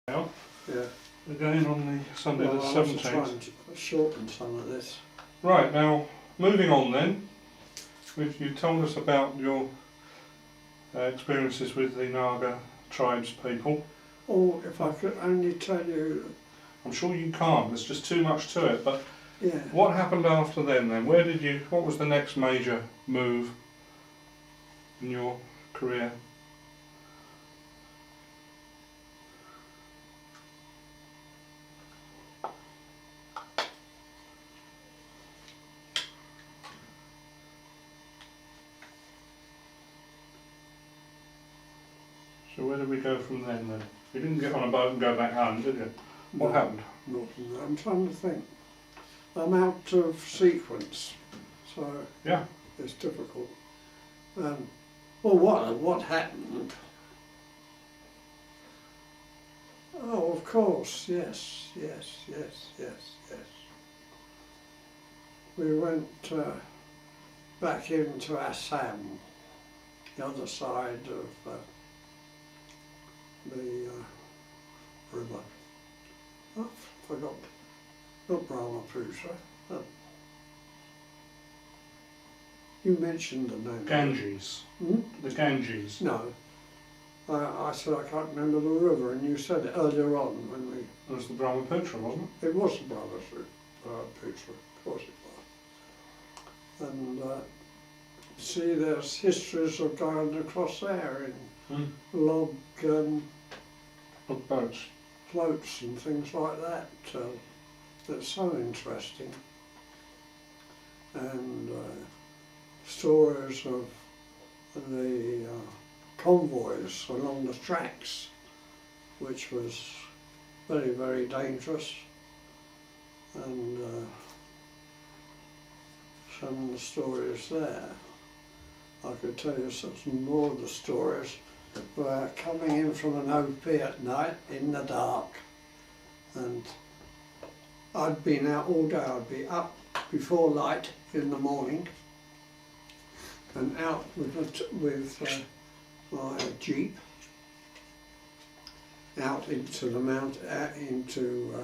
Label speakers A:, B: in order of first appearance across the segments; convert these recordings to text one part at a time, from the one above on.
A: Now,
B: Yeah.
A: again on the Sunday the
B: Well, I want to
A: 17th.
B: try and shorten some of this.
A: Right, now, moving on then, you told us about your experiences with the Naga tribes people.
B: Or if I could only tell you,
A: I'm sure you can't, there's just too much to it, but
B: yeah.
A: what happened after then? What was the next major move in your career? So where did we go from then? You didn't get on a boat and go back home, did you? What happened?
B: Nothing. I'm trying to think. I'm out of sequence, so
A: Yeah.
B: it's difficult. Well, what happened? Oh, of course, yes. We went back into Assam, the other side of the river. I forgot. Not Brahmaputra. You mentioned the name.
A: Ganges.
B: Hmm?
A: The Ganges.
B: No. I said I can't remember the river, and you said it earlier on when we.
A: It was the Brahmaputra, wasn't
B: It was the Brahmaputra, of course it was. And see, there's histories of going across there in log
A: boats?
B: floats and things like that. That's so interesting. And stories of the convoys along the tracks, which was very, very dangerous. And some of the stories there, I could tell you some more of the stories. Were coming in from an OP at night in the dark, and I'd been out all day. I'd be up before light in the morning and out with my Jeep out into the into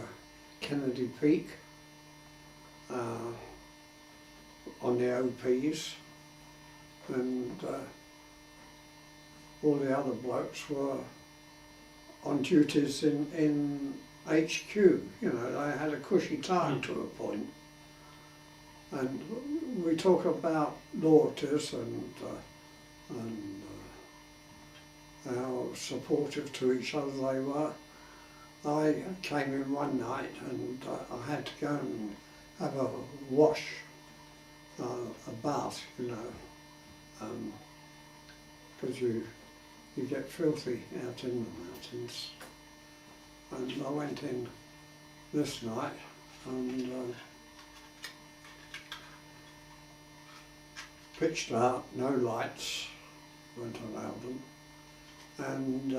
B: Kennedy Peak on the OPs, and all the other blokes were on duties in HQ. You know, they had a cushy time to a point. And we talk about loyalties and how supportive to each other they were. I came in one night and I had to go and have a wash, a bath, you know, because you get filthy out in the mountains. And I went in this night and pitched out, no lights, weren't allowed them. And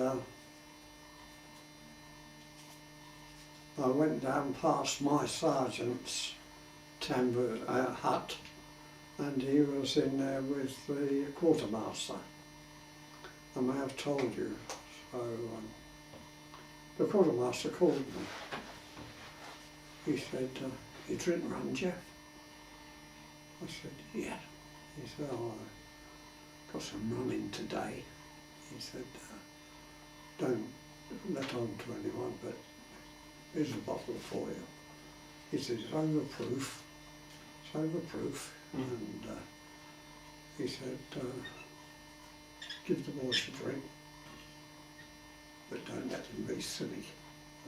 B: I went down past my sergeant's hut, and he was in there with the quartermaster. I may have told you. So the quartermaster called me. He said, "You drink rum, Jeff?" I said, "Yeah." He said, "Oh, I got some rum in today." He said, "Don't let on to anyone, but here's a bottle for you." He said, "It's overproof. It's overproof." And he said, "Give the boys a drink, but don't let them be silly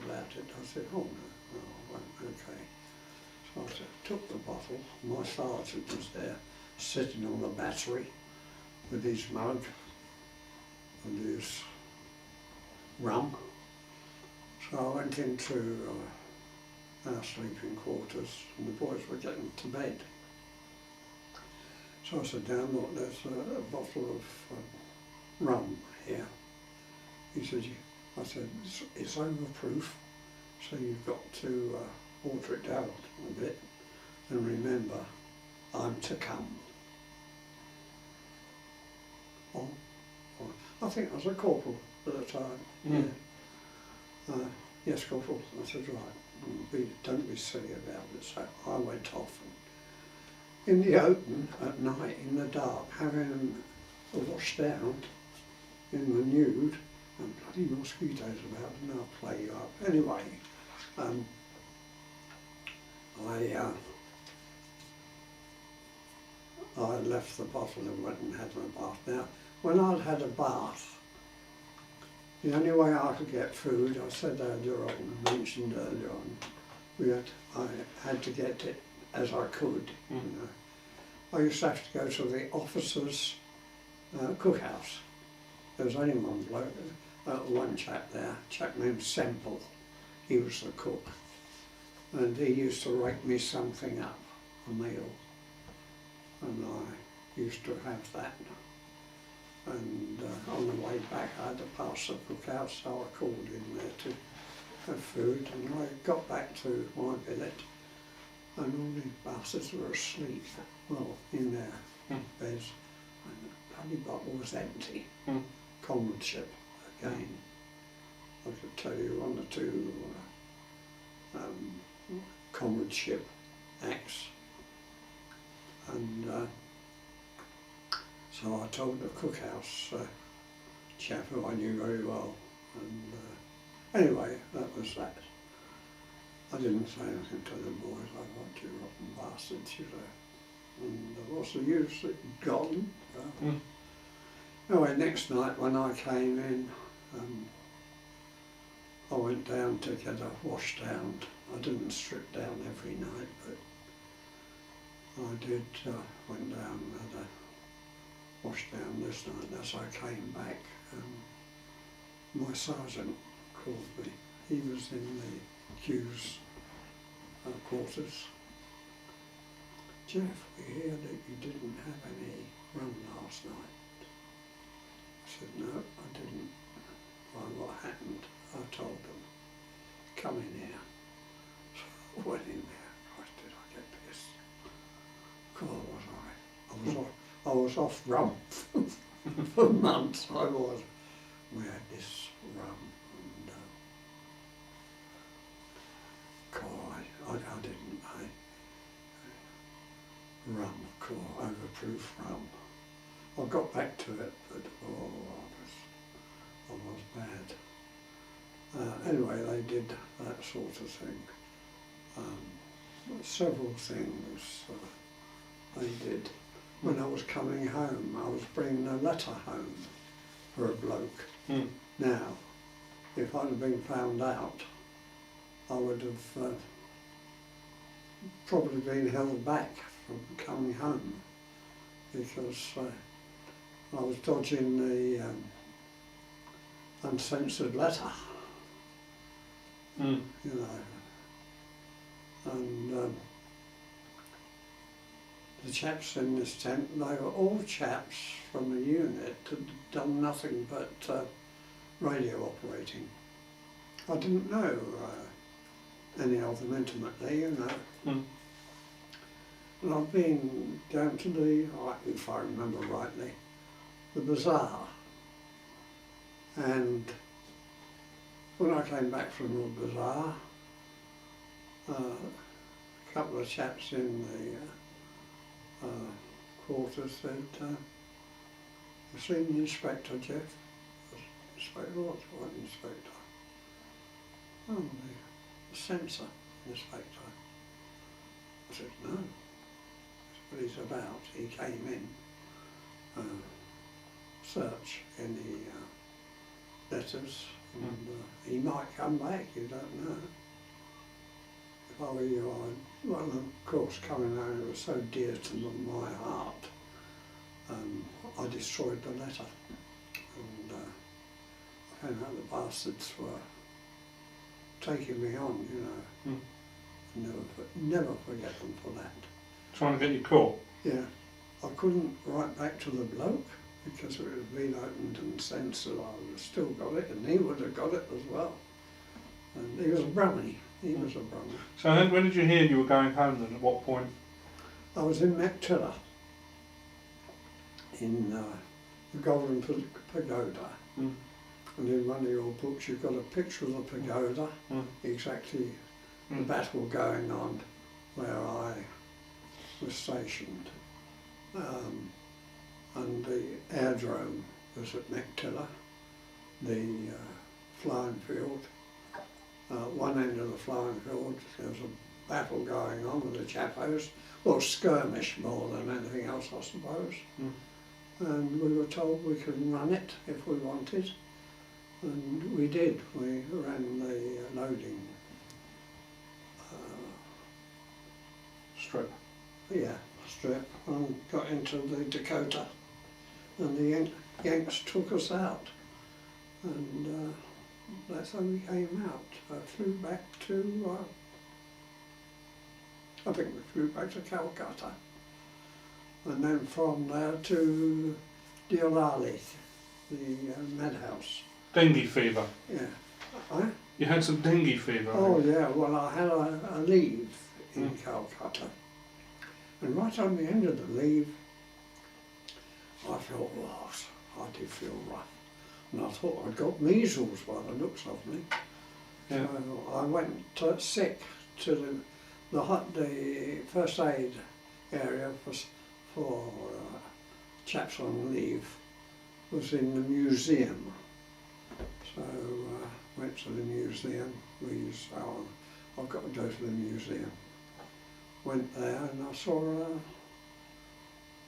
B: about it." I said, "Oh no, I won't, okay." So I took the bottle. My sergeant was there, sitting on the battery with his mug and his rum. So I went into our sleeping quarters, and the boys were getting to bed. So I said, "Now look, there's a bottle of rum here." He said, I said, "It's overproof, so you've got to water it down a bit, and remember, I'm to come." I think I was a corporal at the time. Yeah. Yes, Corporal. I said, right, don't be silly about it. So I went off and in the open at night, in the dark, having a wash down in the nude, and bloody mosquitoes about, and they'll play you up. Anyway, I left the bottle and went and had my bath. Now, when I'd had a bath, the only way I could get food, I said earlier on, mentioned earlier on, I had to get it as I could. You know. I used to have to go to the officers' cookhouse. There was only one bloke, one chap there, a chap named Semple. He was the cook, and he used to rake me something up, a meal, and I used to have that. And on the way back I had to pass the cookhouse, so I called in there to have food, and I got back to my billet and all the bastards were asleep, well, in their beds, and the bloody bottle was empty. Comradeship again. I could tell you one or two comradeship acts, and so I told the cookhouse chap who I knew very well, and anyway, that was that. I didn't say anything to the boys. I thought, you rotten bastards, you know. And what's the use? It gone. Anyway, next night when I came in, I went down to get a wash down. I didn't strip down every night, but I did, went down and had a wash down this night. As I came back, my sergeant called me. He was in the Q's quarters. Jeff, we hear that you didn't have any rum last night. I said, no, I didn't. Well, what happened? I told them, come in here. So I went in there. Christ, did I get pissed? God, was I? I was off rum for months. I was. We had this rum, and God, I didn't. Rum, overproof rum. I got back to it, but I was bad. Anyway, they did that sort of thing. Several things they did. When I was coming home, I was bringing a letter home for a bloke. Now, if I'd have been found out, I would have probably been held back from coming home, because I was dodging the uncensored letter, you know, and the chaps in this tent, they were all chaps from the unit that had done nothing but radio operating. I didn't know any of them intimately, you know. And I've been down to the, if I remember rightly, the bazaar. And when I came back from the bazaar, a couple of chaps in the quarters said, "You've seen the inspector, Jeff?" Inspector, what inspector? "Oh, the censor inspector." I said, "No. What he's about." He came in, search any letters, and he might come back, you don't know. If I were you, well, of course, coming home, it was so dear to my heart, I destroyed the letter, and I found out the bastards were taking me on, you know. Never forget them for that.
A: Trying to get you caught?
B: Yeah. I couldn't write back to the bloke because it had been opened and censored. I would have still got it, and he would have got it as well. And he was a brummie. He was a brummie.
A: So then when did you hear you were going home then? At what point?
B: I was in Mactilla, in the Golden Pagoda, And in one of your books you've got a picture of the pagoda, exactly the battle going on where I was stationed. And the airdrome was at Mechtilah, the flying field. One end of the flying field there was a battle going on with the Japhos, or skirmish more than anything else I suppose. And we were told we could run it if we wanted, and we did. We ran the loading
A: Strip.
B: Strip, and got into the Dakota, and the Yanks took us out, and that's how we came out. I flew back to, I think we flew back to Calcutta, and then from there to Deolali, the madhouse.
A: Dengue fever.
B: Yeah.
A: You had some dengue fever.
B: Oh yeah, well I had a leave in Calcutta, and right on the end of the leave I felt rough. I did feel rough, and I thought I'd got measles by the looks of me.
A: Yeah.
B: So I went sick to the first aid area for chaps on leave was in the museum. So went to the museum. I've got to go to the museum. Went there and I saw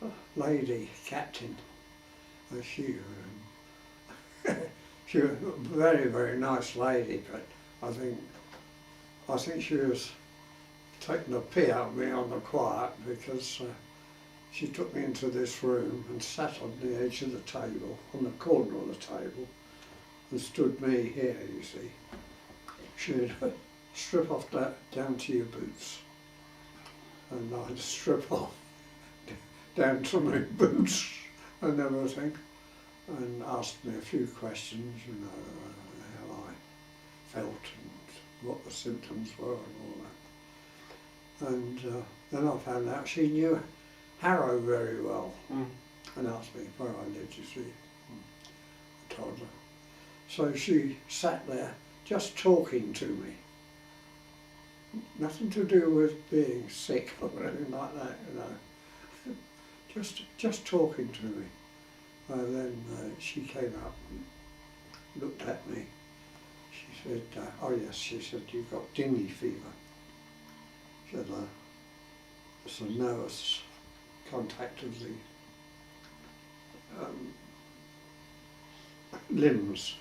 B: a lady, captain. She was a very, very nice lady, but I think she was taking a pee out of me on the quiet, because she took me into this room and sat on the edge of the table, on the corner of the table, and stood me here, you see. She'd strip off down to your boots, and I'd strip off down to my boots and everything, and asked me a few questions, you know, how I felt and what the symptoms were and all that. And then I found out she knew Harrow very well, and asked me where I lived, you see. I told her. So she sat there just talking to me. Nothing to do with being sick or anything like that, you know. Just talking to me. And then she came up and looked at me. She said, oh yes, she said, you've got dengue fever. She said, it's a nervous contact of the limbs,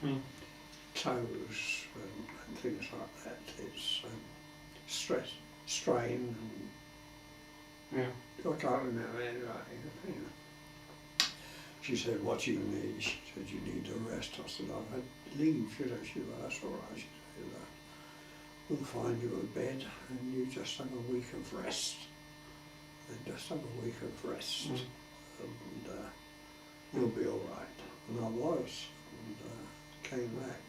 B: toes and things like that. It's stress, strain, and I can't remember anything. She said, what do you need? She said, you need a rest. I said, I've had leave, you know. She said, that's all right. She said, we'll find you a bed and you just have a week of rest. And just have a week of rest, and you'll be all right. And I was, and came back.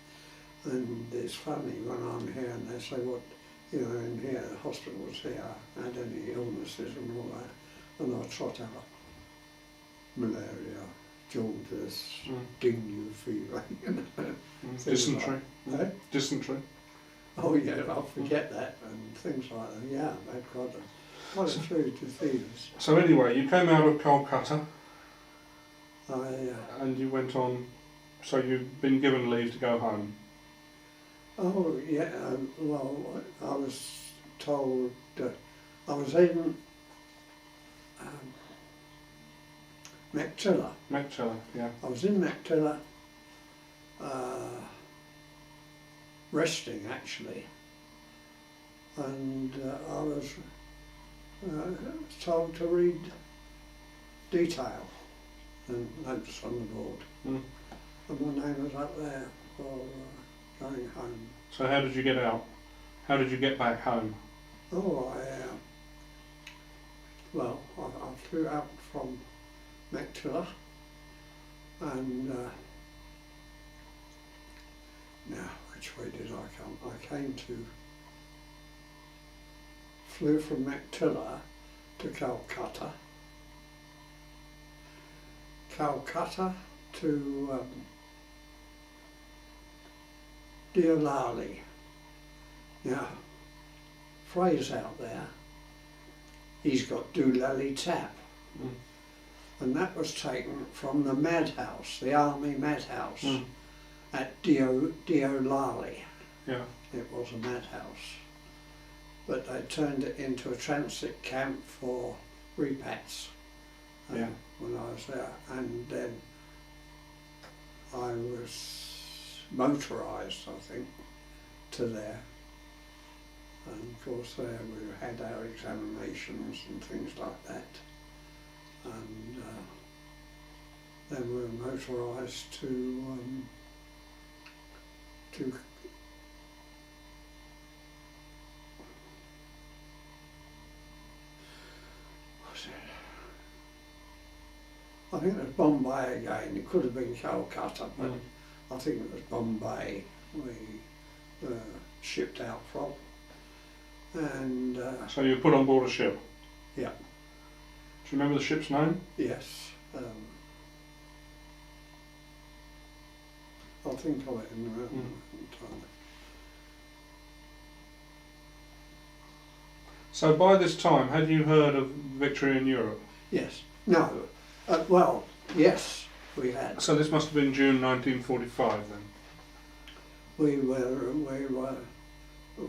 B: And it's funny when I'm here and they say, what, you know, in here, the hospital's here, had any illnesses and all that, and I trot out malaria, jaundice, dengue fever, you know.
A: Dysentery.
B: Like,
A: Dysentery.
B: oh yeah, I'll forget that, and things like that. Yeah, they've got a few diseases.
A: So anyway, you came out of Calcutta
B: I
A: and you went on, so you've been given leave to go home.
B: Oh yeah, well, I was told, I was in Mechtilah.
A: Mechtilah, yeah.
B: I was in Mechtilah, resting actually, and I was told to read detail and notes on the board, and my name was up there for going home.
A: So how did you get out? How did you get back home?
B: Oh, well, I flew out from Mechtilah, and now which way did I come? I flew from Mechtilah to Calcutta, Calcutta to Diolali. Now, phrase out there, he's got Doolally Tap.
A: Mm.
B: And that was taken from the madhouse, the army madhouse
A: Mm.
B: at Diolali.
A: Yeah.
B: It was a madhouse. But they turned it into a transit camp for repats
A: Yeah.
B: when I was there. And then I was motorised, I think, to there. And of course there we had our examinations and things like that. And then we were motorised to what's it? I think it was Bombay again. It could have been Calcutta, but
A: Mm.
B: I think it was Bombay we were shipped out from. And
A: So you were put on board a ship?
B: yeah.
A: Do you remember the ship's name?
B: Yes. I'll think of it in time.
A: So by this time, had you heard of victory in Europe?
B: Yes. No. Well, yes, we had.
A: So this must have been June 1945 then?
B: We were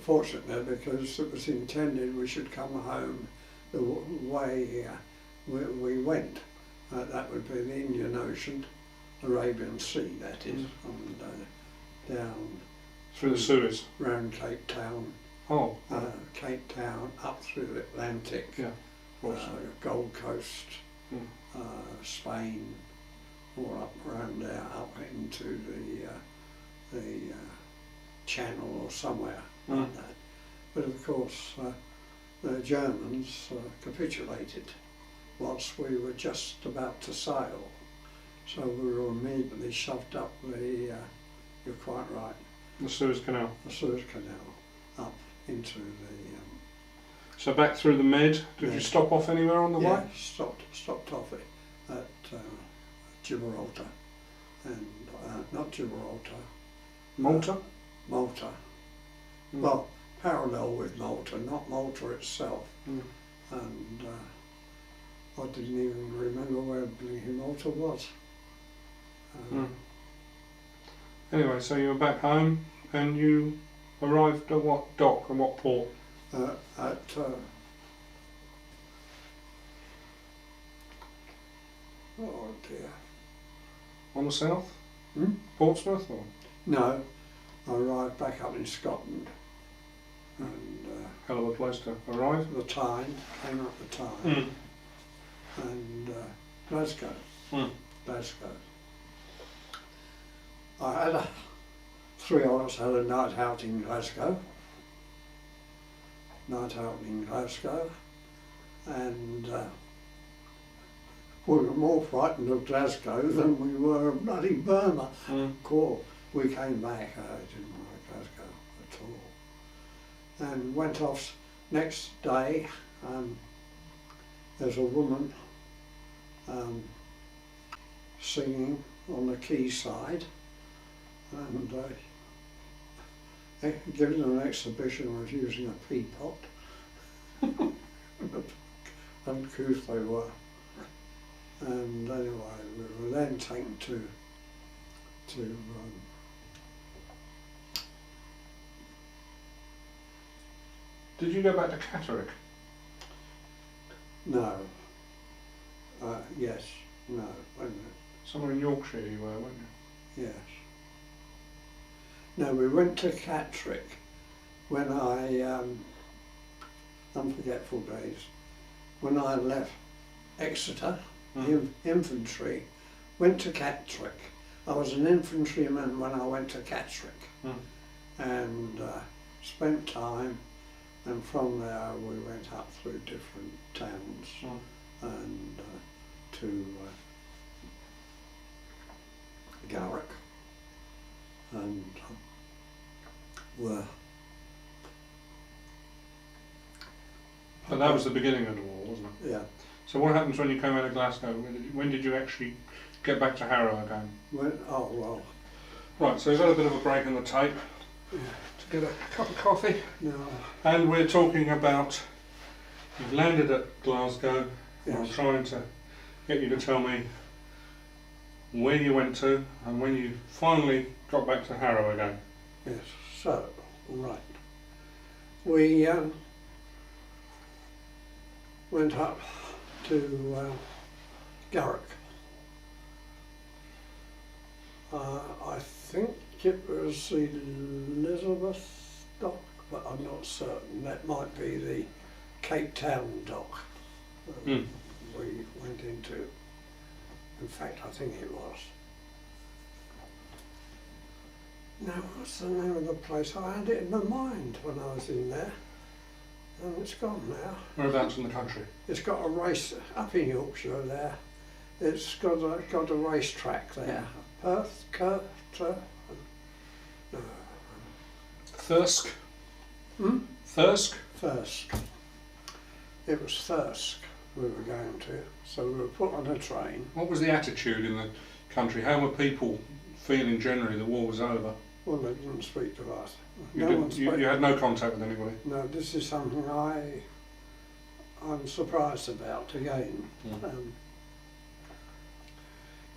B: fortunate because it was intended we should come home the way we went. That would be the Indian Ocean, Arabian Sea, that is, and down
A: Through the Suez?
B: round Cape Town,
A: Oh.
B: Cape Town, up through the Atlantic,
A: Yeah.
B: Gold Coast,
A: Mm.
B: Spain, all up around there, up into the Channel or somewhere like that. But of course, the Germans capitulated whilst we were just about to sail. So we were immediately shoved up you're quite right,
A: The Suez Canal.
B: the Suez Canal, up into the
A: So back through the Med, did
B: Yeah.
A: you stop off anywhere on the
B: yeah,
A: way?
B: stopped off at Gibraltar, and not Gibraltar,
A: Malta?
B: Malta.
A: Mm.
B: Well, parallel with Malta, not Malta itself.
A: Mm.
B: And I didn't even remember where blinking Malta was.
A: Mm. Anyway, so you were back home and you arrived at what dock and what port?
B: At oh dear.
A: On the south?
B: Hmm?
A: Portsmouth? Or?
B: No, I arrived back up in Scotland, and
A: Hell of a place to arrive.
B: the Tyne, came up the Tyne,
A: Mm.
B: and Glasgow.
A: Mm.
B: Glasgow. I had 3 hours, had a night out in Glasgow. And we were more frightened of Glasgow than we were of bloody Burma.
A: Mm.
B: Of course, we came back, I didn't like Glasgow at all. And went off next day. There's a woman singing on the quayside, and given an exhibition, I was using a peapot. Uncouth they were. And anyway, we were then taken to
A: Did you go back to Catterick?
B: no. Yes, no, wait a minute.
A: Somewhere in Yorkshire you were, weren't you?
B: Yes. No, we went to Catterick when unforgetful days, when I left Exeter, infantry, went to Catterick. I was an infantryman when I went to Catterick, and spent time, and from there we went up through different towns and to Garrick, and were.
A: But that was the beginning of the war, wasn't it?
B: Yeah.
A: So what happens when you came out of Glasgow? When did you actually get back to Harrow again?
B: Oh well.
A: Right, so we've had a bit of a break in the tape. to get a cup of coffee.
B: No.
A: And we're talking about, you've landed at Glasgow.
B: Yes.
A: I'm trying to get you to tell me where you went to and when you finally got back to Harrow again.
B: Yes. So, right. We went up to Garrick. I think it was the Elizabeth dock, but I'm not certain. That might be the Cape Town dock we went into. In fact, I think it was. Now, what's the name of the place? I had it in my mind when I was in there, and it's gone now.
A: Whereabouts in the country?
B: It's got a race up in Yorkshire there. It's got a racetrack there. Perth, no.
A: Thirsk?
B: Hmm?
A: Thirsk?
B: Thirsk. It was Thirsk we were going to, so we were put on a train.
A: What was the attitude in the country? How were people feeling generally the war was over?
B: Well, they didn't speak to us.
A: You had no contact with anybody?
B: No, this is something I'm surprised about again.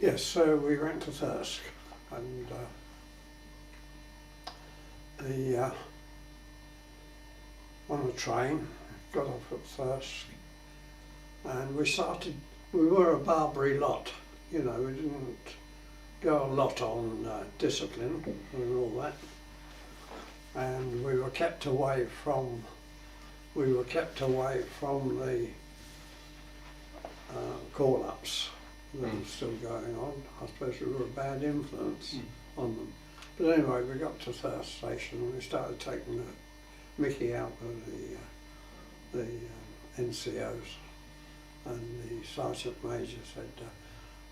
B: Yes, so we went to Thirsk, and on the train, got off at Thirsk, and we were a Barbary lot, you know, we didn't go a lot on discipline and all that, and we were kept away from the call-ups that was still going on. I suppose we were a bad influence on them. But anyway, we got to Thirsk station and we started taking the mickey out of the NCOs, and the sergeant major said,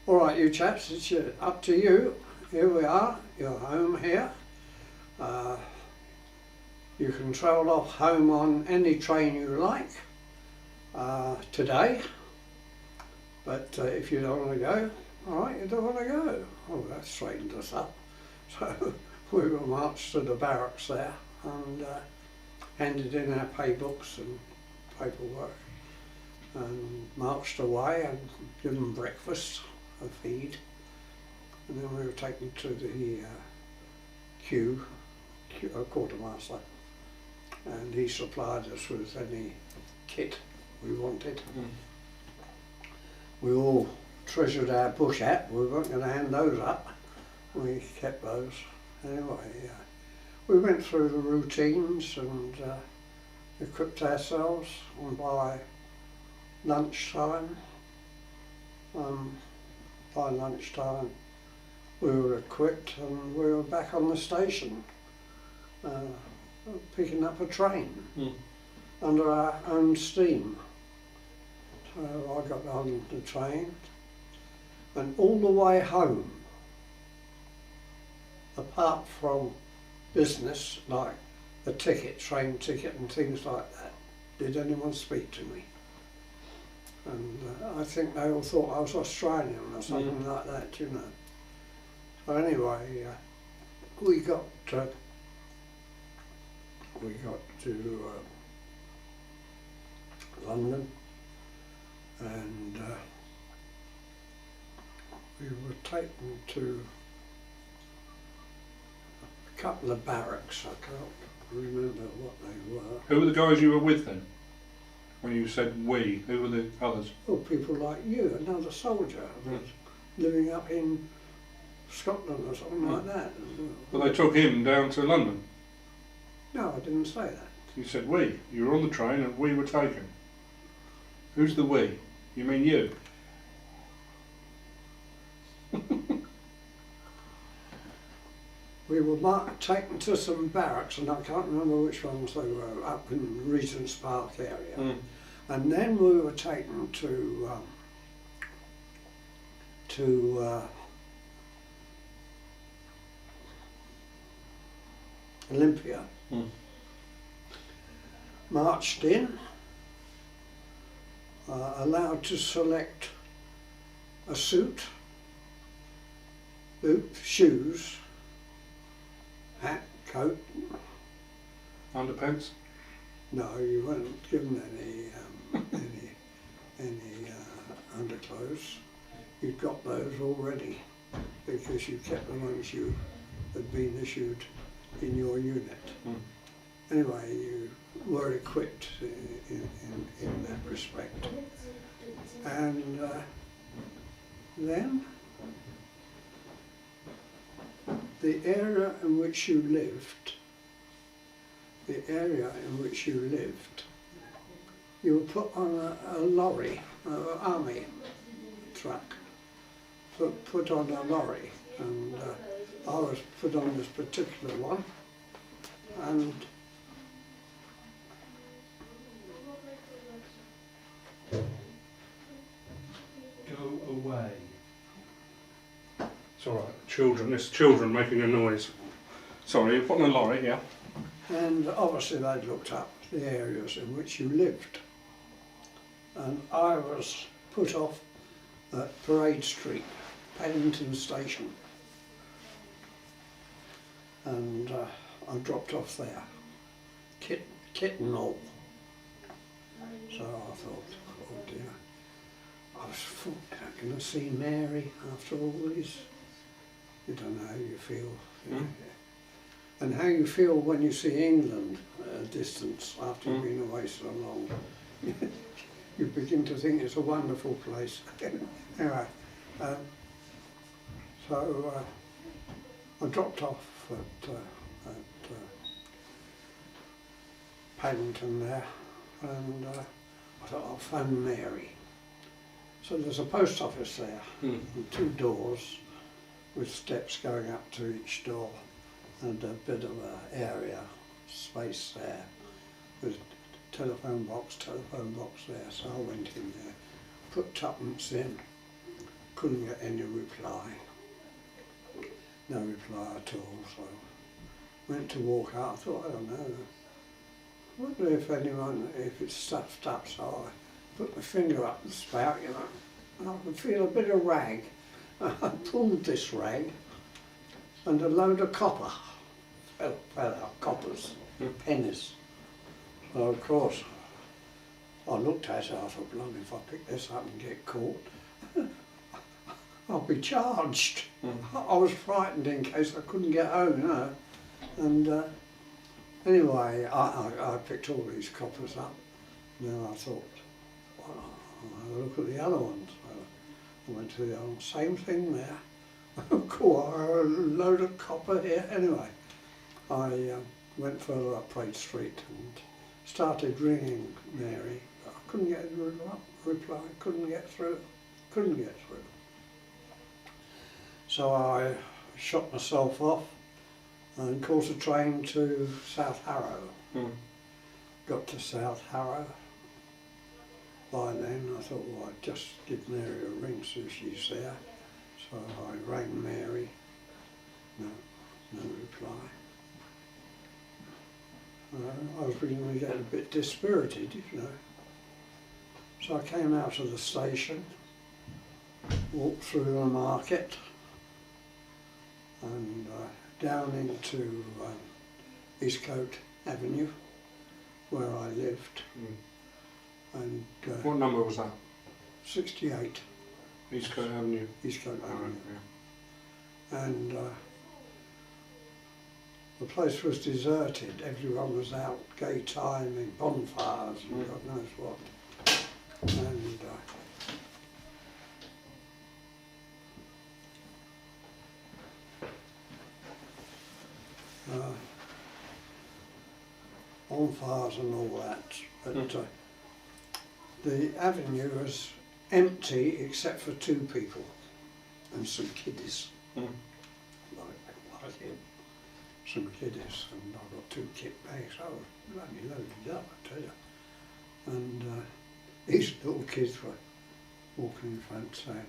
B: all right, you chaps, it's up to you. Here we are, you're home here. You can travel off home on any train you like today. But if you don't want to go, all right, you don't want to go. Oh, that straightened us up. So we were marched to the barracks there and handed in our pay books and paperwork and marched away and given breakfast, a feed. And then we were taken to the quartermaster, and he supplied us with any kit we wanted. We all treasured our bush hat. We weren't going to hand those up. We kept those. Anyway, we went through the routines and equipped ourselves, and by lunchtime, we were equipped and we were back on the station, picking up a train under our own steam. So I got on the train, and all the way home, apart from business like a ticket, train ticket and things like that, did anyone speak to me? And I think they all thought I was Australian or something like that, you know. So anyway, we got to London, and we were taken to a couple of barracks. I can't remember what they were.
A: Who were the guys you were with then? When you said we, who were the others?
B: Well, people like you, another soldier living up in Scotland or something like that.
A: Well, they took him down to London?
B: No, I didn't say that.
A: You said we. You were on the train and we were taken. Who's the we? You mean you?
B: We were taken to some barracks, and I can't remember which ones they were, up in Regent's Park area. And then we were taken to Olympia, marched in, allowed to select a suit, boot, shoes, hat, coat.
A: Underpants?
B: No, you weren't given any underclothes. You'd got those already because you kept the ones you had been issued in your unit. Anyway, you were equipped in that respect. And then the area in which you lived, you were put on a lorry, an army truck, put on a lorry, and I was put on this particular one, and
C: Go away.
A: It's alright, children, there's children making a noise. Sorry, you're put in a lorry, yeah?
B: And obviously they'd looked up the areas in which you lived. And I was put off at Parade Street, Paddington Station. And I dropped off there, kit and all. So I thought, oh dear, I was not going to see Mary after all these. You don't know how you feel. And how you feel when you see England at a distance after you've been away so long. You begin to think it's a wonderful place. Anyway, so I dropped off at Paddington there, and I thought I'll phone Mary. So there's a post office there, and 2 doors with steps going up to each door, and a bit of an area, space there, with telephone box there. So I went in there, put tuppence in, couldn't get any reply. No reply at all, so went to walk out. I thought, I don't know, I wonder if it's stuffed up. So I put my finger up the spout, you know, and I could feel a bit of rag. I pulled this rag, and a load of copper fell out, coppers, pennies. So of course, I looked at it, I thought, blimey, if I pick this up and get caught, I'll be charged. I was frightened in case I couldn't get home, you know. And anyway, I picked all these coppers up, and then I thought, well, I'll have a look at the other ones. So I went to the other one, same thing there. Cool, a load of copper here. Anyway, I went further up Parade Street and started ringing Mary, but I couldn't get a reply, couldn't get through. So I shot myself off and caught a train to South Harrow. Got to South Harrow. By then I thought, well, I'd just give Mary a ring, see if she's there. So I rang Mary, no reply. I was beginning to get a bit dispirited, you know. So I came out of the station, walked through the market, and down into Eastcote Avenue, where I lived. And
A: What number was that?
B: 68.
A: Eastcote Avenue.
B: Eastcote Avenue.
A: Yeah.
B: And the place was deserted. Everyone was out gay timing, bonfires and God knows what. And bonfires and all that. But the avenue was empty except for 2 people and some kiddies. Like him. Some kiddies, and I got 2 kit bags. I was bloody loaded up, I tell you. And these little kids were walking in front saying,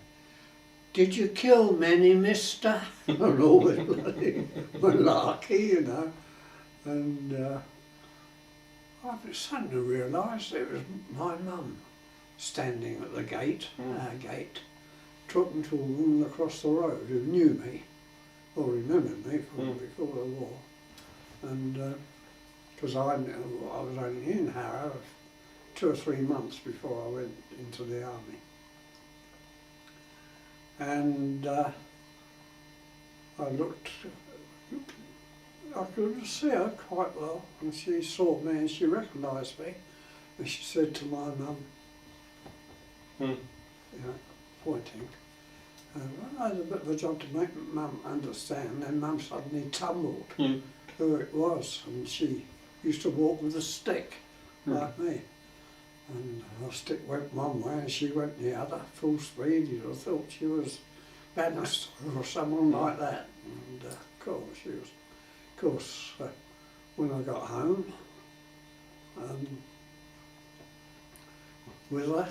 B: "Did you kill many, mister?" And all this bloody malarkey, you know. And I suddenly realised it was my mum standing at the gate, our gate, talking to a woman across the road who knew me, or remembered me from before the war. And because I knew I was only in Harrow 2 or 3 months before I went into the army. And I looked, I could see her quite well, and she saw me and she recognised me, and she said to my mum, you know, pointing, I had a bit of a job to make mum understand. Then mum suddenly tumbled who it was, and she used to walk with a stick like me. And her stick went one way and she went the other, full speed. You'd have thought she was Bannister or someone like that. And of course, when I got home with her,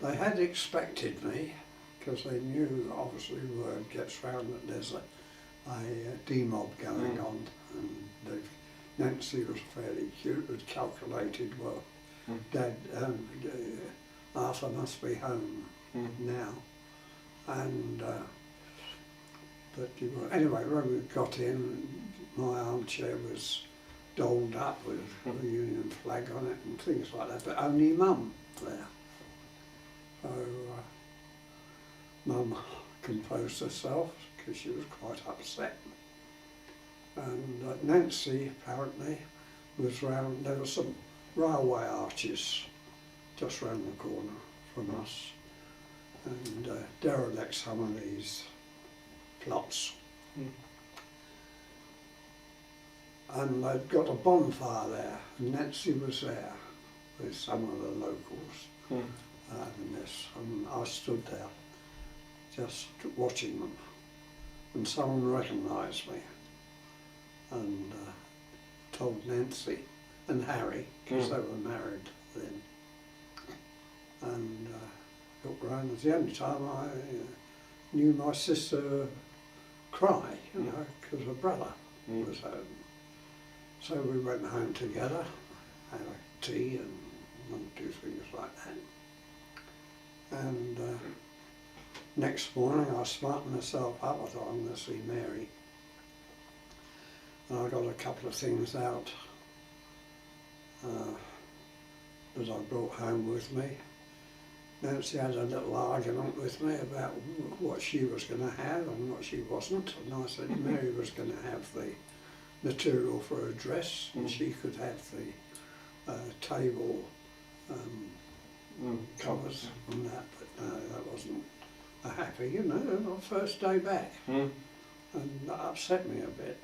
B: they had expected me, because they knew obviously word gets round that there's a demob going on, and Nancy was fairly cute, had calculated, well, Dad, Arthur must be home now. And but anyway, when we got in, my armchair was dolled up with a Union flag on it and things like that, but only Mum there. So Mum composed herself because she was quite upset. And Nancy apparently was round, there were some railway arches just round the corner from us, and derelict some of these plots. And they'd got a bonfire there, and Nancy was there with some of the locals. And I stood there just watching them, and someone recognised me and told Nancy and Harry, because they were married then, and looked round. It was the only time I knew my sister cry, you know, because her brother was home. So we went home together, had a tea and do things like that. And next morning I smartened myself up. I thought, I'm going to see Mary. And I got a couple of things out that I brought home with me. Nancy had a little argument with me about what she was going to have and what she wasn't. And I said Mary was going to have the material for her dress, and she could have the table covers and that, but no, that wasn't a happy, you know, our first day back. And that upset me a bit.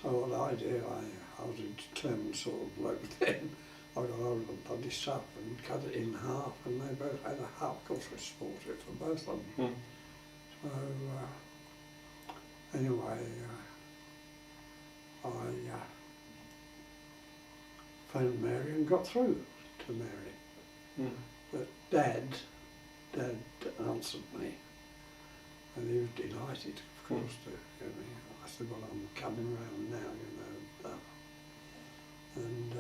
B: So what I did, I was a determined sort of bloke then. I got hold of the bloody stuff and cut it in half, and they both had a hut. Of course I sport it for both of them. So anyway, I phoned Mary and got through to Mary. But Dad answered me, and he was delighted, of course, to hear me. I said, well, I'm coming round now, you know. And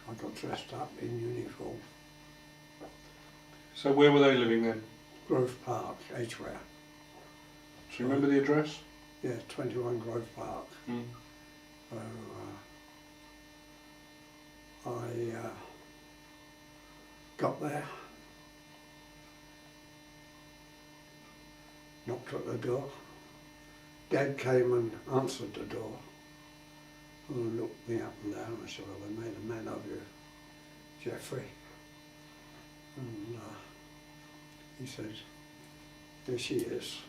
B: I got dressed up in uniform.
A: So where were they living then?
B: Grove Park, Edgware.
A: Do you remember the address?
B: Yeah, 21 Grove Park. So I got there, knocked at the door. Dad came and answered the door and looked me up and down and said, well, they made a man of you, Geoffrey. And he said, there she is.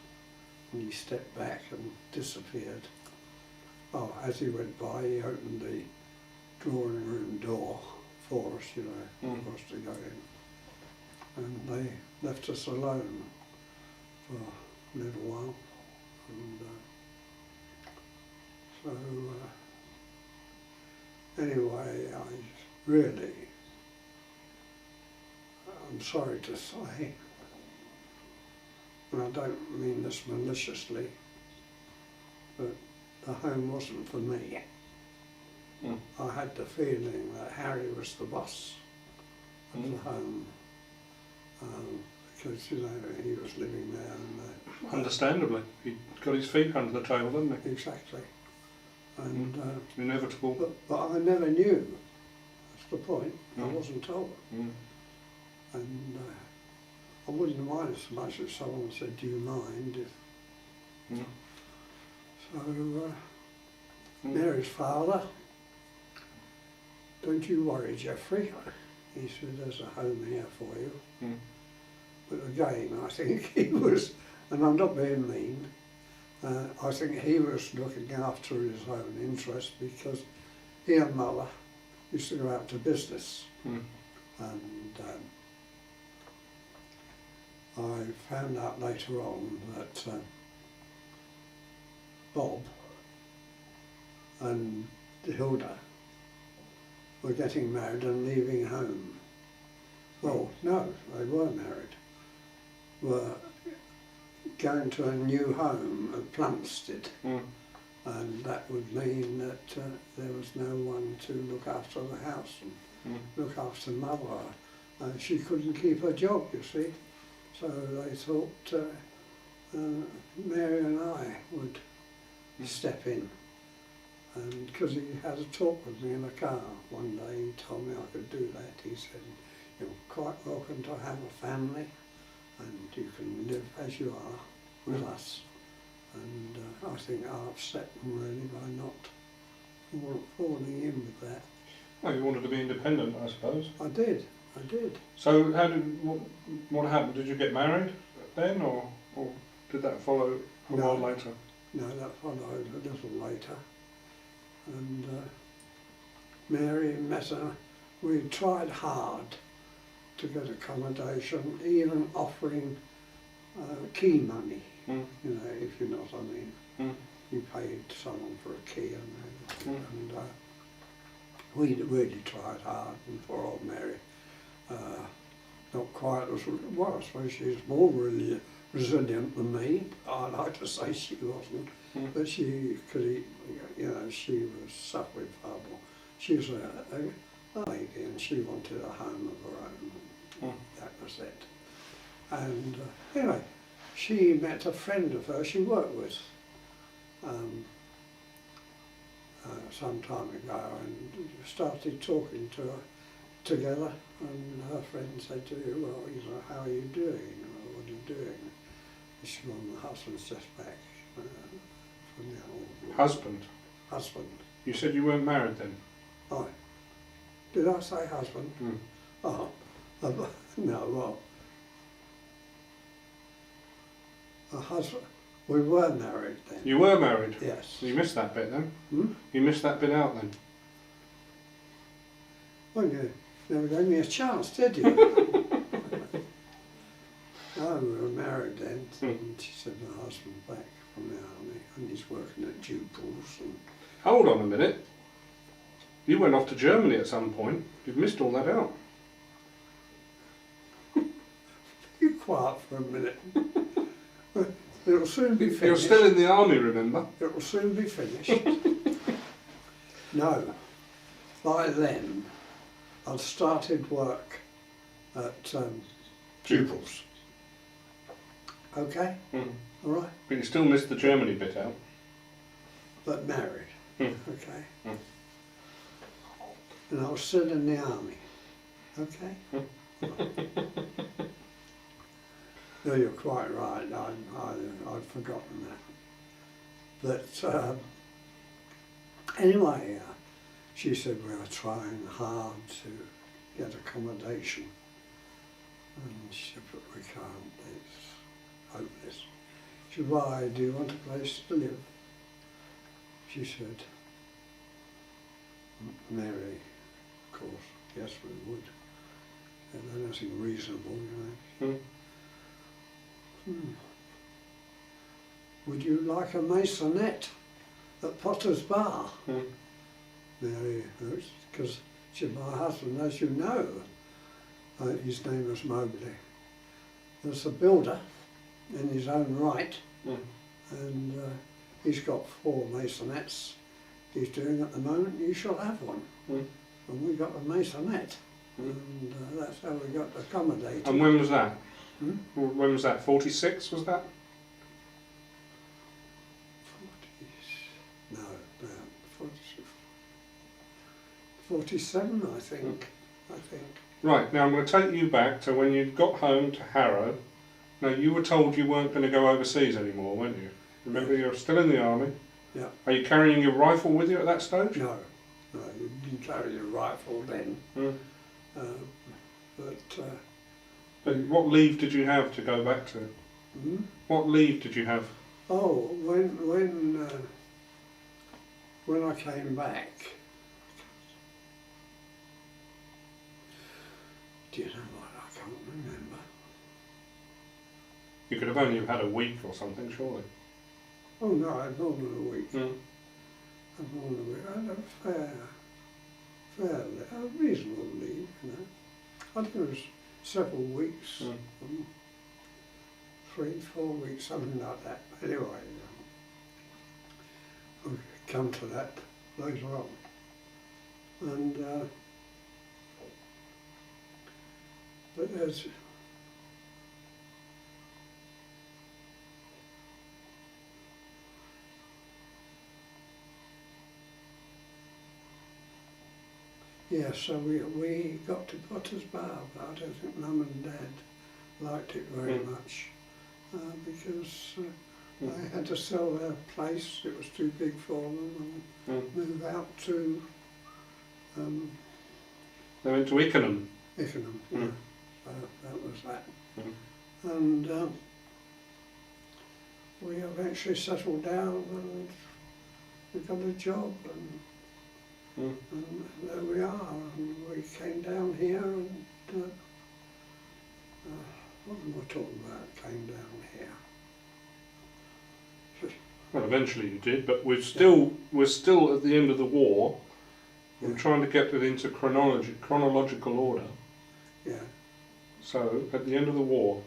B: And he stepped back and disappeared. Oh, as he went by, he opened the drawing room door for us, you know, for us to go in. And they left us alone for a little while. And so anyway, I'm sorry to say, and I don't mean this maliciously, but the home wasn't for me. I had the feeling that Harry was the boss of the home, because, you know, he was living there. And
A: understandably, he got his feet under the table, didn't he?
B: Exactly. And
A: inevitable.
B: but I never knew. That's the point. I
A: Mm.
B: wasn't told.
A: Mm.
B: And I wouldn't mind so much if someone said, "Do you mind if?"
A: Mm.
B: So
A: Mm.
B: Mary's father, "Don't you worry, Geoffrey." He said, "There's a home here for you."
A: Mm.
B: But again, I think he was, and I'm not being mean, I think he was looking after his own interest because he and Mother used to go out to business.
A: Mm.
B: And I found out later on that Bob and Hilda were getting married and leaving home. Well, no, they were married. Were going to a new home at Plumstead,
A: Mm.
B: and that would mean that there was no one to look after the house and
A: Mm.
B: look after Mother. She couldn't keep her job, you see, so they thought Mary and I would step in. And because he had a talk with me in the car one day, he told me I could do that. He said, "You're quite welcome to have a family and you can live as you are with us." And I think I upset them really by not falling in with that.
A: Well, you wanted to be independent, I suppose.
B: I did.
A: So, what happened? Did you get married then, or did that follow a
B: No.
A: while later?
B: No, that followed a little later. And Mary met her. We tried hard to get accommodation, even offering key money,
A: Mm.
B: you know, if you know what I mean.
A: Mm.
B: You paid someone for a key and
A: Mm.
B: we really tried hard, and poor old Mary, not quite as well. I suppose she's more really resilient than me. I like to say she wasn't,
A: Mm.
B: but she could, you know, she was suffering far more. She was a lady, and she wanted a home of her own.
A: Mm.
B: That was it. And anyway, she met a friend of hers she worked with some time ago, and started talking to her together. And her friend said to her, "Well, you know, how are you doing? Or what are you doing?" And she said, "Well, my husband's just back from the old
A: Husband?
B: husband."
A: You said you weren't married then?
B: Oh, did I say husband?
A: Mm.
B: Oh, no, well, a husband. We were married then.
A: You were married?
B: Yes.
A: So you missed that bit then?
B: Hmm?
A: You missed that bit out then?
B: Well, you never gave me a chance, did you? No, we were married then, and she said my husband's back from the army and he's working at Duples. And
A: Hold on a minute. You went off to Germany at some point. You've missed all that out.
B: be quiet for a minute. It'll soon be finished.
A: You're still in the army, remember?
B: It will soon be finished. No, by then I'd started work at Duples. Okay,
A: Mm.
B: all right,
A: But you still missed the Germany bit out.
B: but married.
A: Mm.
B: Okay,
A: Mm.
B: and I was still in the army. Okay. No, you're quite right. I'd forgotten that. But anyway, she said we were trying hard to get accommodation, and she said, "But we can't. It's hopeless." She said, "Why? Do you want a place to live?" She said, "Mary, of course, yes, we would. And anything reasonable, you know."
A: Mm.
B: "Would you like a maisonette at Potter's Bar?"
A: Mm.
B: Mary, because my husband, as you know, his name was Mobley, was a builder in his own right, and he's got 4 maisonettes he's doing at the moment. You shall have one. And we got a maisonette, and that's how we got accommodated.
A: And when was that?
B: Hmm?
A: When was that? 46 was that?
B: 40s, no, 47, I think.
A: Right, now I'm going to take you back to when you got home to Harrow. Now, you were told you weren't going to go overseas anymore, weren't you? Remember, you're still in the army.
B: Yeah.
A: Are you carrying your rifle with you at that stage?
B: No, you didn't carry a rifle then.
A: Mm.
B: But
A: What leave did you have to go back to?
B: hmm?
A: What leave did you have?
B: Oh, when I came back, do you know what? I can't remember.
A: You could have only had a week or something, surely.
B: Oh no, I had more than a week.
A: Mm.
B: I had a reasonable leave, you know. I think it was several weeks,
A: Mm.
B: 3, 4 weeks, something like that. Anyway, we'll come to that later on. And but there's yes, so we got to Potter's Bar, but I don't think Mum and Dad liked it very much because they had to sell their place. It was too big for them and move out to
A: They went to Ickenham.
B: Ickenham.
A: Mm.
B: Yeah. So that was that.
A: Mm.
B: And we eventually settled down and we got a job and there we are. And we came down here and what am I talking about? Came down here.
A: Well, eventually you did, but we're still at the end of the war. I'm
B: Yeah.
A: trying to get it into chronological order.
B: Yeah.
A: So, at the end of the war,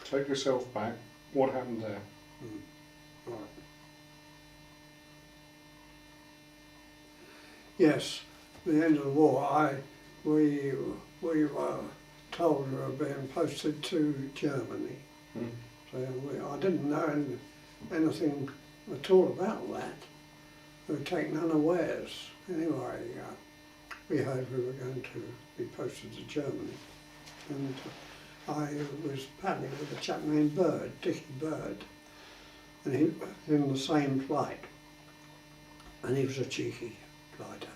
A: take yourself back. What happened there?
B: Right. Yes, the end of the war, we were told we were being posted to Germany.
A: Mm.
B: So I didn't know anything at all about that. We were taken unawares. Anyway, we heard we were going to be posted to Germany. And I was paddling with a chap named Bird, Dickie Bird, and he was in the same plight. And he was a cheeky glider,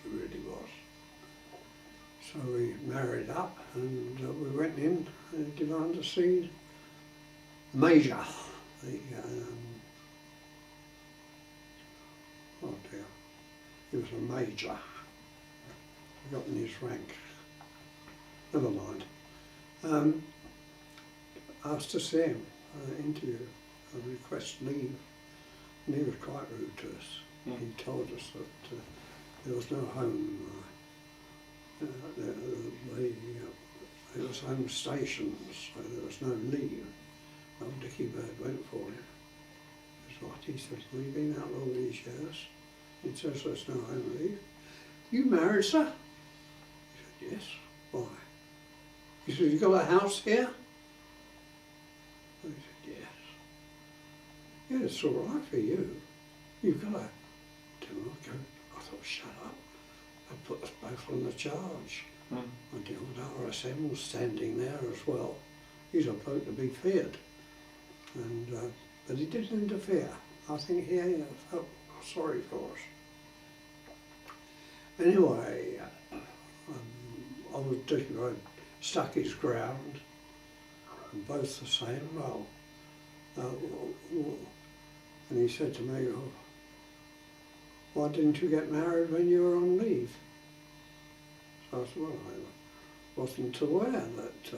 B: he really was. So we married up and we went in and demanded to see the Major. Oh dear, he was a major. Forgotten his rank. Never mind. Asked to see him, interview, request leave, and he was quite rude to us.
A: Mm.
B: He told us that there was no home. There was home stations, so there was no leave. Well, Dickie Bird went for him. That's what he said. We've been out all these years. He says there's no home leave. You married, sir? He said, yes. Why? He said, you got a house here? I said, yes. Yeah, it's all right for you. You've got a... I thought, shut up. I'll put us both on the charge.
A: Mm.
B: And the old RSM was standing there as well. He's a bloke to be feared. And, but he didn't interfere. I think he felt sorry for us. Anyway, I was stuck his ground, and both the same. Well, and he said to me, oh, why didn't you get married when you were on leave? So I said, well, I wasn't aware that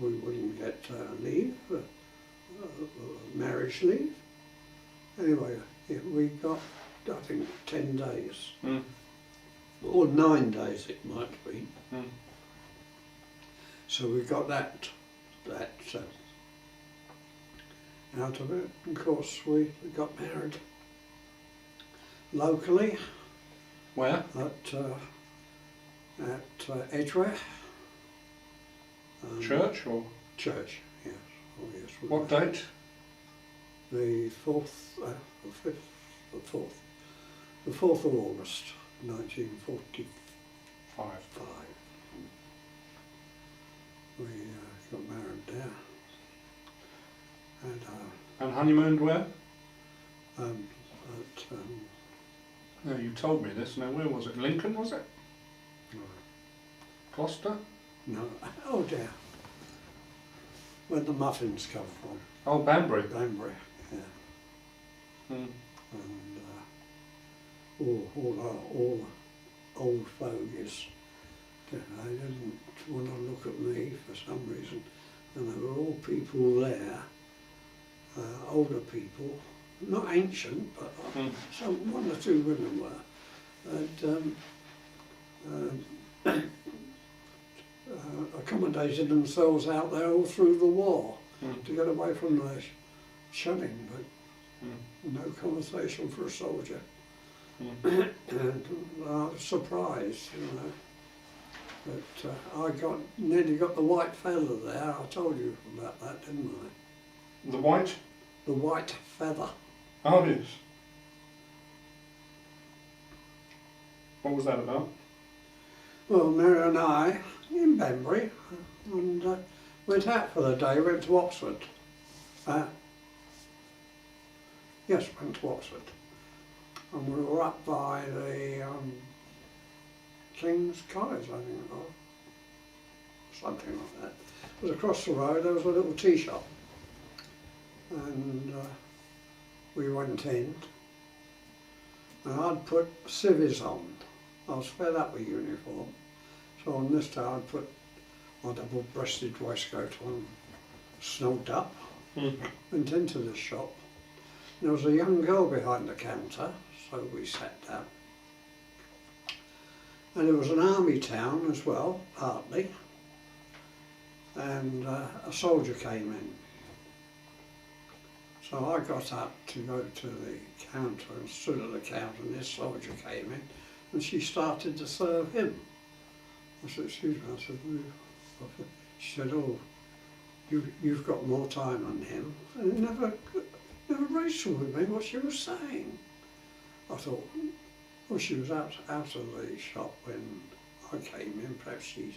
B: we wouldn't get leave, marriage leave. Anyway, we got, I think, 10 days.
A: Mm.
B: Or 9 days it might be.
A: Mm.
B: So we got that out of it. Of course, we got married locally.
A: Where?
B: At Edgware.
A: Church or?
B: Church, yes. Oh, yes.
A: What date?
B: The 4th, the 4th of August. 1945.
A: Five.
B: We got married there. And
A: And honeymooned where?
B: at
A: No, you told me this. Now, where was it? Lincoln, was it? Gloucester?
B: no, oh dear, where the muffins come from,
A: Oh, Banbury.
B: Banbury, yeah.
A: Hmm.
B: And all the old fogies, they didn't want to look at me for some reason, and there were all people there, older people, not ancient, but some one or two women were, accommodated themselves out there all through the war to get away from the shelling, but no conversation for a soldier. And I was surprised, you know. But I nearly got the white feather there. I told you about that, didn't I?
A: The white?
B: The white feather.
A: Oh, yes. What was that about?
B: Well, Mary and I, in Banbury, and went out for the day, went to Oxford. Yes, went to Oxford. And we were up by the King's College, I think, or something like that. It was across the road, there was a little tea shop. And we went in, and I'd put civvies on. I was fed up with uniform, so on this day I'd put my double-breasted waistcoat on, snogged up, went into the shop. There was a young girl behind the counter, so we sat down. And it was an army town as well, partly, and a soldier came in. So I got up to go to the counter and stood at the counter, and this soldier came in, and she started to serve him. I said, excuse me, I said, she said, oh, you've got more time than him. And it never registered with me what she was saying. I thought, well, she was out of the shop when I came in, perhaps she,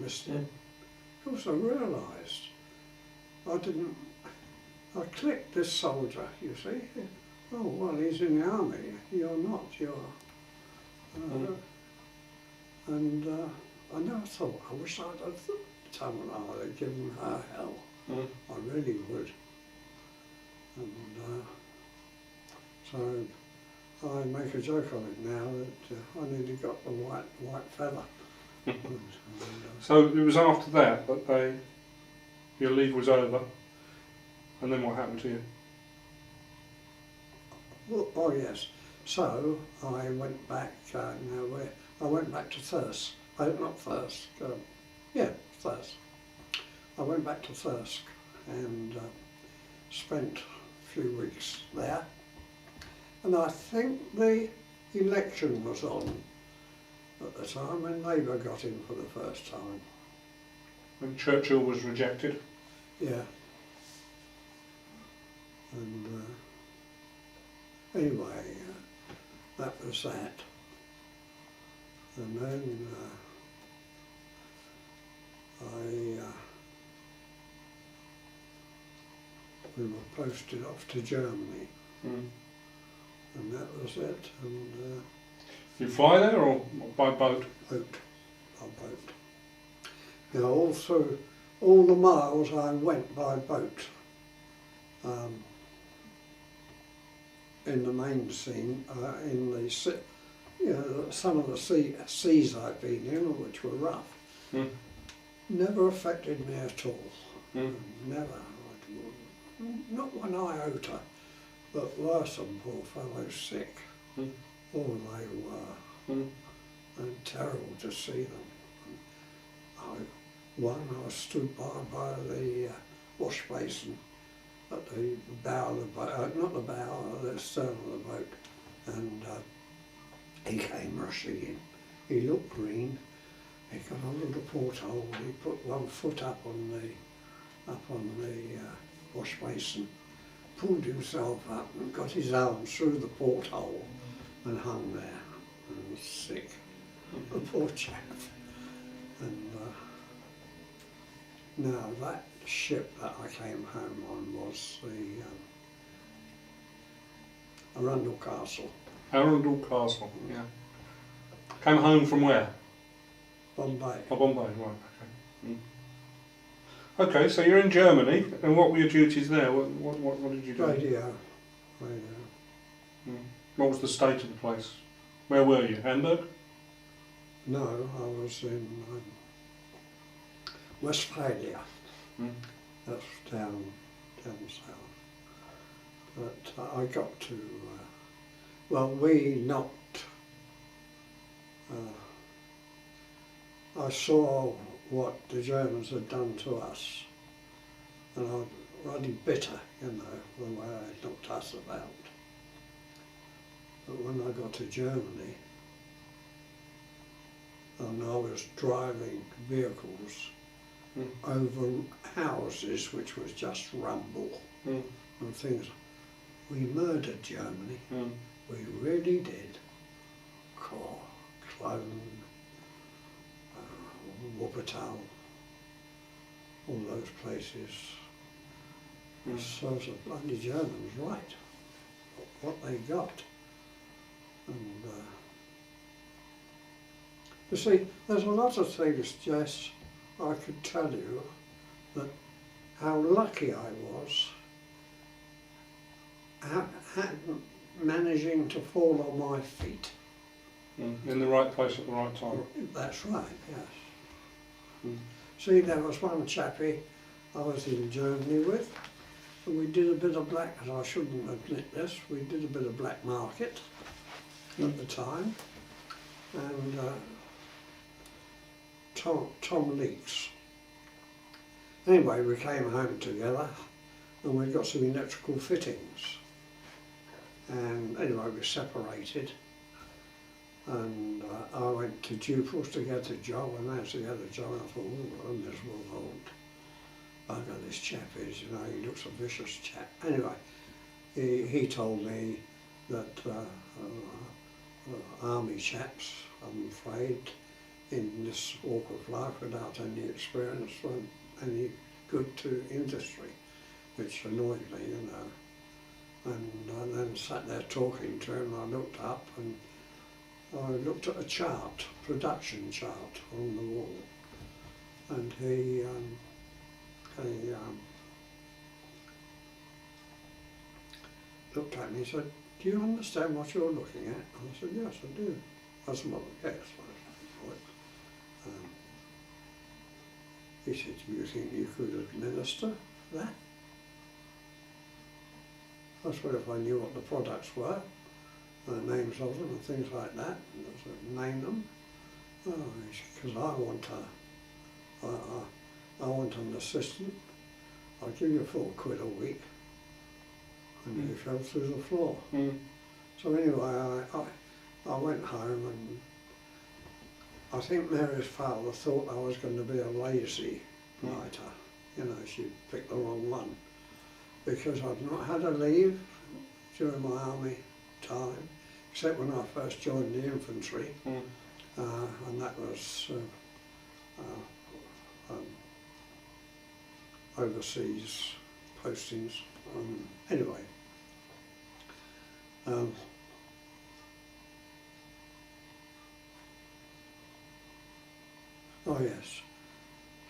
B: missed it. Of course I realised, I clicked this soldier, you see. Oh, well, he's in the army, you're not, and I never thought, I wish I'd have someone I'd have given her hell. I really would. And so I make a joke of it now that I nearly got the white feather.
A: So it was after that your leave was over, and then what happened to you?
B: Well, oh yes. So I went back. I went back to Thirsk. Not Thirsk. Thirsk. I went back to Thirsk and spent a few weeks there. And I think the election was on at the time when Labour got in for the first time.
A: When Churchill was rejected?
B: Yeah. And anyway, that was that. And then we were posted off to Germany. And that was it. And
A: you fly there or by boat?
B: By boat. You know, all through all the miles I went by boat. In the main scene, in the some of the seas I've been in, which were rough, never affected me at all. Never. Not one iota. But were some poor fellows sick? Oh, they were. And terrible to see them. I was stood by the wash basin at the bow of the boat, not the bow, the stern of the boat, and he came rushing in. He looked green. He got a little porthole. He put one foot up on the wash basin, pulled himself up and got his arms through the porthole and hung there. and sick. The poor chap. And now that ship that I came home on was the Arundel Castle,
A: Arundel Castle, yeah. Came home from where?
B: Bombay.
A: Oh, Bombay, right, okay. Okay, so you're in Germany, and what were your duties there? What did you do?
B: Radio.
A: What was the state of the place? Where were you? Hamburg?
B: No, I was in Westphalia. That's down south. But I got to, well, we knocked, I saw what the Germans had done to us, and I was really bitter, you know, the way they knocked us about. But when I got to Germany, and I was driving vehicles over houses which was just rumble and things. We murdered Germany. We really did. Cologne, Wuppertal, all those places. So the bloody Germans, right, what they got. And you see, there's a lot of things, Jess, I could tell you that how lucky I was managing to fall on my feet.
A: In the right place at the right time.
B: That's right, yes. See, there was one chappie I was in Germany with, and we did a bit of black, and I shouldn't admit this, we did a bit of black market at the time, and Tom Leaks. Anyway, we came home together and we got some electrical fittings. And anyway, we separated, and I went to Duples to get a job, and managed to get a job, and I thought, oh, I'm miserable old bugger this chap is, you know, he looks a vicious chap. Anyway, he told me that army chaps, I'm afraid, in this walk of life without any experience weren't any good to industry, which annoyed me, you know. And I then sat there talking to him, I looked up and I looked at a chart, production chart on the wall, and he looked at me and said, do you understand what you're looking at? And I said, yes, I do. I said, well, yes. He said, do you think you could administer that? I said, well, if I knew what the products were, the names of them and things like that, and I said, name them. Oh, because I want an assistant. I'll give you £4 a week. And he fell through the floor. So anyway, I went home, and I think Mary's father thought I was going to be a lazy writer. You know, she picked the wrong one. Because I'd not had a leave during my army time, except when I first joined the infantry, and that was overseas postings. Anyway, oh yes,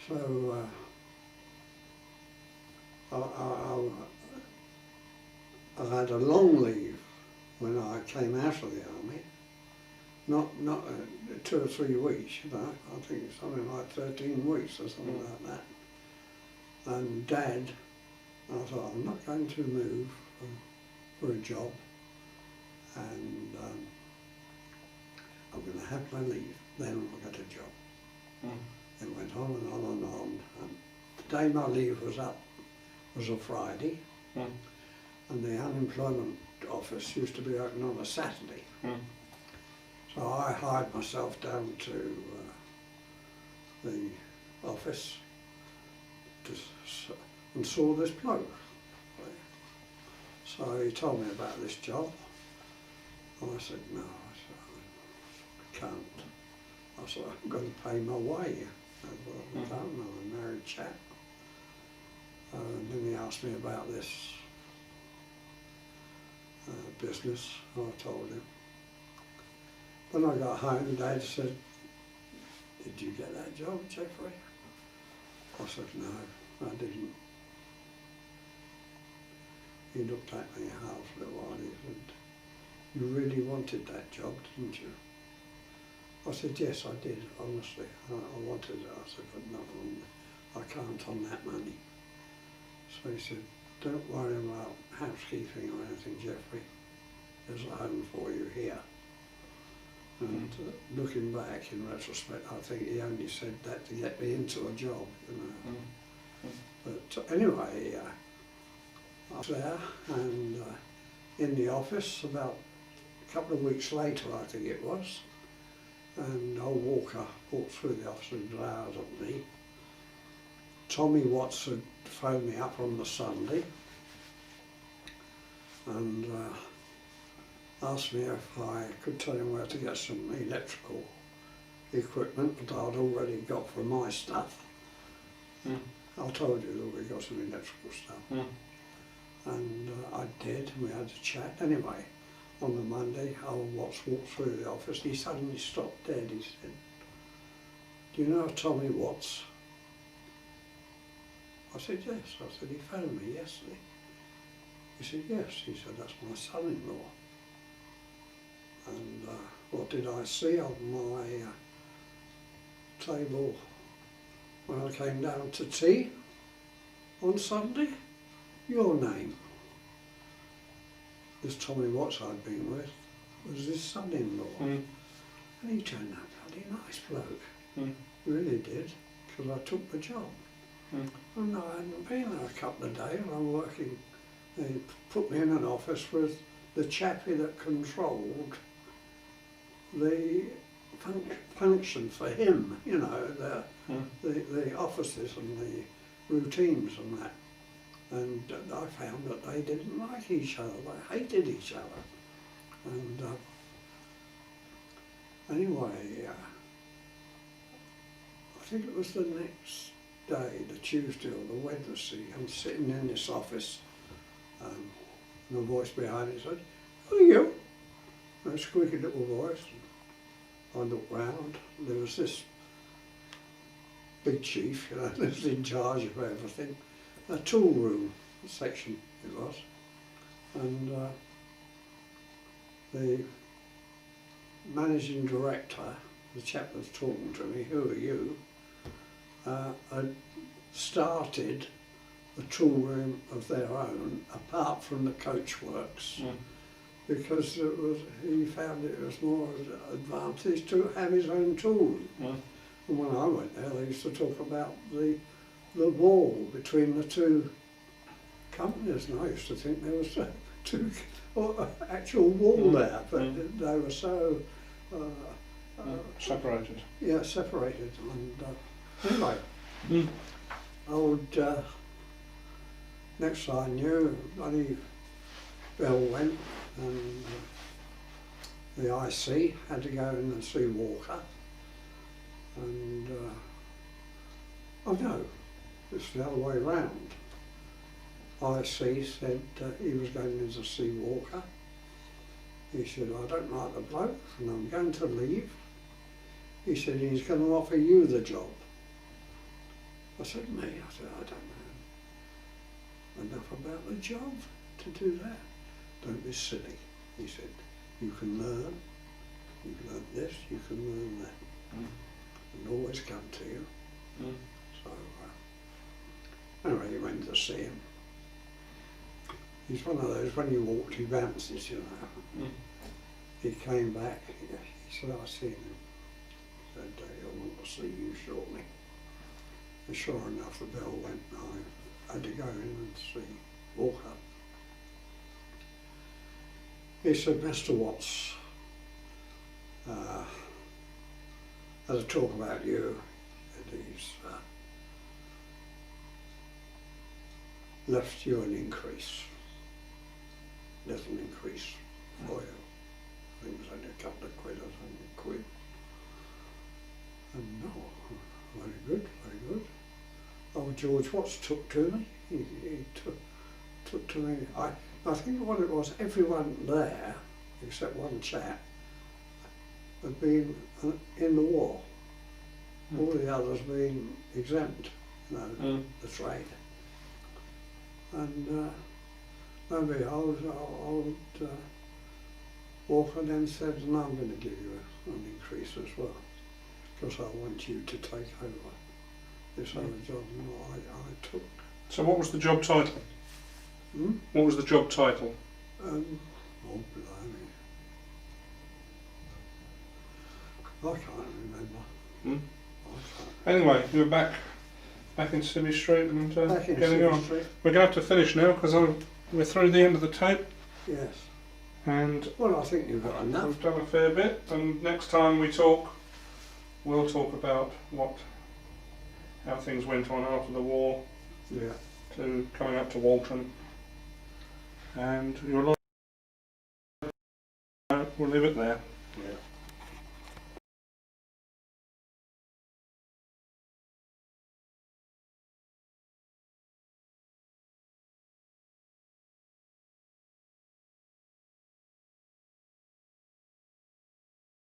B: so I had a long leave when I came out of the army, not 2 or 3 weeks, you know, I think it's something like 13 weeks or something like that. And Dad, I thought, I'm not going to move for a job, and I'm going to have my leave, then I'll get a job. It went on and on and on, and the day my leave was up was a Friday, and the unemployment office used to be open on a Saturday. So I hired myself down to the office and saw this bloke. So he told me about this job, and I said, no, can't. I said, I'm going to pay my way. I thought, I don't know, I'm a married chap. And then he asked me about this business. I told him. When I got home, Dad said, did you get that job, Jeffrey? I said, no, I didn't. He looked at me half a little while and he said, you really wanted that job, didn't you? I said, yes, I did, honestly. I wanted it. I said, but not on, I can't on that money. So he said, don't worry about housekeeping or anything, Jeffrey. There's a home for you here. And looking back in retrospect, I think he only said that to get me into a job, you know. But anyway, I was there and in the office about a couple of weeks later, I think it was, and old Walker walked through the office and glowered at me. Tommy Watts had phoned me up on the Sunday and asked me if I could tell him where to get some electrical equipment that I'd already got for my stuff. I told you that we got some electrical stuff. And I did, and we had a chat. Anyway, on the Monday, old Watts walked through the office. He suddenly stopped dead. He said, do you know Tommy Watts? I said, yes. I said, he phoned me yesterday. He said, yes. He said, that's my son-in-law. And what did I see on my table when I came down to tea on Sunday? Your name. This Tommy Watts I'd been with was his son-in-law. And he turned out bloody nice bloke. Really did, because I took the job. And I hadn't been there a couple of days. I'm working, they put me in an office with the chappie that controlled the function for him, you know, the offices and the routines and that. And I found that they didn't like each other, they hated each other. And anyway, I think it was the next day, the Tuesday or the Wednesday, I'm sitting in this office, and a voice behind me said, who are you? A squeaky little voice. I looked round, there was this big chief, you know, that was in charge of everything. A tool room section it was, and the managing director, the chap that was talking to me, who are you, had started a tool room of their own apart from the coach works, because it was, he found it was more advantage to have his own tool room. And when I went there, they used to talk about the wall between the two companies, and I used to think there was two actual wall there, but they were so
A: separated.
B: Yeah, separated. And anyway, old next I knew, bloody bell went, and the IC had to go in and see Walker, and oh no. It's the other way round. IC said he was going in to see Walker. He said, I don't like the bloke and I'm going to leave. He said, he's going to offer you the job. I said, me? I said, I don't know enough about the job to do that. Don't be silly. He said, you can learn. You've learned this, you can learn that. And always come to you. So, anyway, he went to see him. He's one of those, when you walked, he bounces, you know. He came back, he said, I've seen him. He said, he'll want to see you shortly. And sure enough, the bell went, and I had to go in and see Walker. He said, Mr. Watts, had a talk about you, and he's left you an increase. There's an increase for you. I think it was only a couple of quid or something, And very good, very good. Oh, George Watts took to me. He took to me. I think what it was, everyone there, except one chap, had been in the war. All the others being exempt, you know, the trade. And maybe I would Walker then said, no, I'm going to give you an increase as well, because I want you to take over this other job. And I took.
A: So what was the job title? What was the job title?
B: Oh, blimey. I can't remember.
A: Anyway, you were back in Civvy Street and
B: Back in
A: getting
B: Civvy
A: on.
B: Street.
A: We're going to have to finish now because we're through the end of the tape.
B: Yes.
A: And
B: Well, I think you've got enough.
A: we've done a fair bit. And next time we talk, we'll talk about how things went on after the war,
B: Yeah.
A: to coming up to Walton. And we'll leave it there.
B: Yeah.